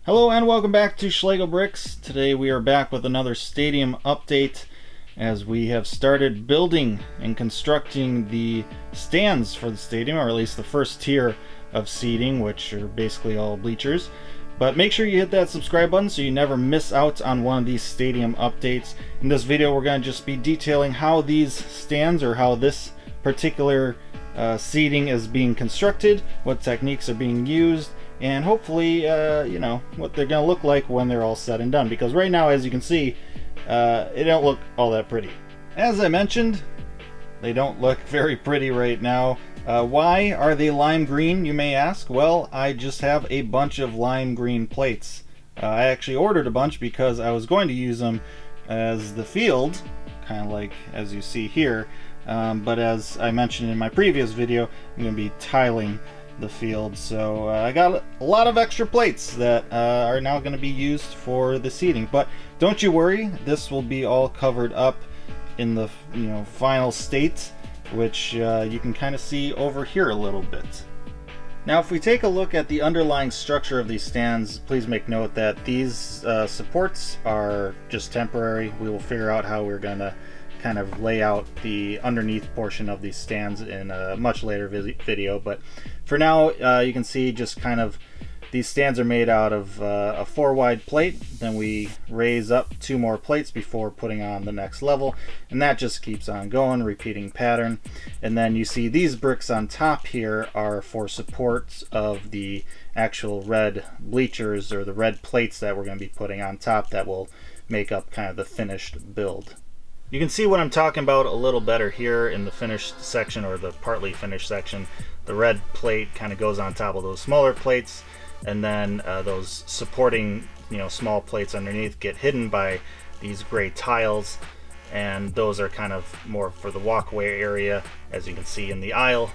Hello and welcome back to Schlegel Bricks. Today we are back with another stadium update as we have started building and constructing the stands for the stadium, or at least the first tier of seating, which are basically all bleachers. But make sure you hit that subscribe button so you never miss out on one of these stadium updates. In this video we're going to just be detailing how these stands, or how this particular seating is being constructed, what techniques are being used, and hopefully you know, what they're going to look like when they're all said and done, because right now, as you can see, it don't look all that pretty. As I mentioned, they don't look very pretty right now. Why are they lime green, you may ask? Well, I just have a bunch of lime green plates. I actually ordered a bunch because I was going to use them as the field, kind of like as you see here, but as I mentioned in my previous video, I'm going to be tiling the field, so I got a lot of extra plates that are now going to be used for the seating. But don't you worry, this will be all covered up in the final state, which you can kind of see over here a little bit. Now if we take a look at the underlying structure of these stands, please make note that these supports are just temporary. We will figure out how we're going to kind of lay out the underneath portion of these stands in a much later video, but for now you can see just kind of these stands are made out of a 4-wide plate. Then we raise up 2 more plates before putting on the next level, and that just keeps on going, repeating pattern. And then you see these bricks on top here are for supports of the actual red bleachers, or the red plates that we're going to be putting on top that will make up kind of the finished build. You can see what I'm talking about a little better here in the finished section, or the partly finished section. The red plate kind of goes on top of those smaller plates, and then those supporting small plates underneath get hidden by these gray tiles, and those are kind of more for the walkway area. As you can see in the aisle,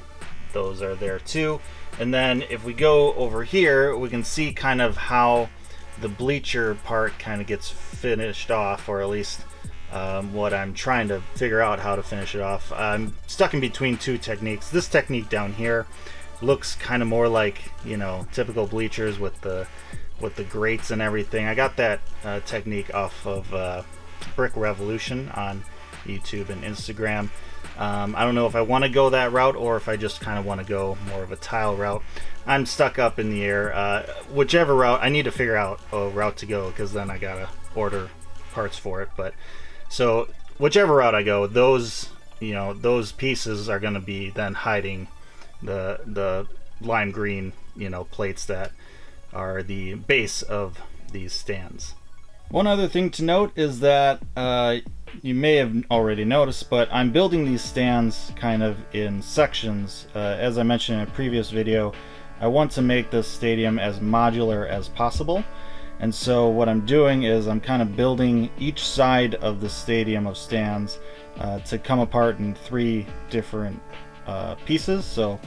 those are there too. And then if we go over here, we can see kind of how the bleacher part kind of gets finished off, or at least what I'm trying to figure out how to finish it off. I'm stuck in between 2 techniques. This technique down here looks kind of more like typical bleachers with the grates and everything. I got that technique off of Brick Revolution on YouTube and Instagram. I don't know if I want to go that route or if I just kind of want to go more of a tile route. I'm stuck up in the air. Whichever route, I need to figure out a route to go, because then I gotta order parts for it. But so whichever route I go, those those pieces are going to be then hiding the lime green plates that are the base of these stands. One other thing to note is that you may have already noticed, but I'm building these stands kind of in sections. As I mentioned in a previous video, I want to make this stadium as modular as possible. And so what I'm doing is I'm kind of building each side of the stadium of stands to come apart in 3 different pieces. So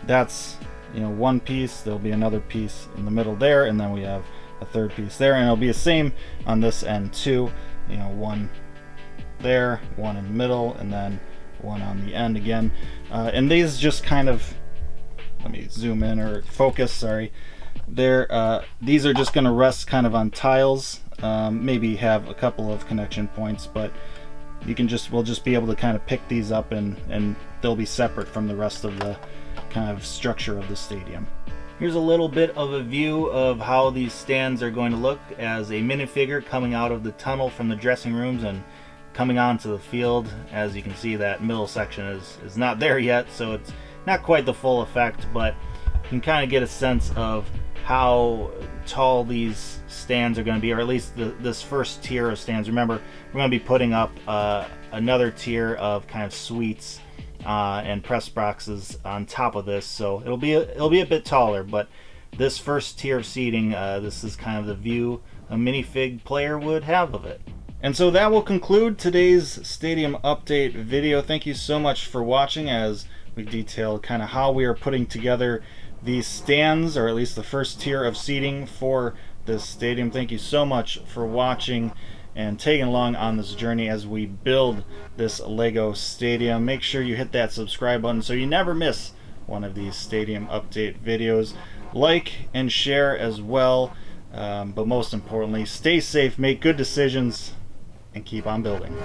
that's one piece, there'll be another piece in the middle there, and then we have a 3rd piece there, and it'll be the same on this end too. One there, one in the middle, and then one on the end again. And these just kind of, let me zoom in, or focus, sorry. These are just going to rest kind of on tiles, maybe have a couple of connection points, but we'll just be able to kind of pick these up, and they'll be separate from the rest of the kind of structure of the stadium. Here's a little bit of a view of how these stands are going to look as a minifigure coming out of the tunnel from the dressing rooms and coming onto the field. As you can see, that middle section is not there yet, so it's not quite the full effect, but you can kind of get a sense of how tall these stands are going to be, or at least this first tier of stands. Remember, we're going to be putting up another tier of kind of suites and press boxes on top of this, so it'll be a bit taller. But this first tier of seating, this is kind of the view a minifig player would have of it. And so that will conclude today's stadium update video. Thank you so much for watching, as we detailed kind of how we are putting together these stands, or at least the first tier of seating for this stadium. Thank you so much for watching and tagging along on this journey as we build this Lego stadium. Make sure you hit that subscribe button so you never miss one of these stadium update videos. Like and share as well. But most importantly, stay safe, make good decisions, and keep on building.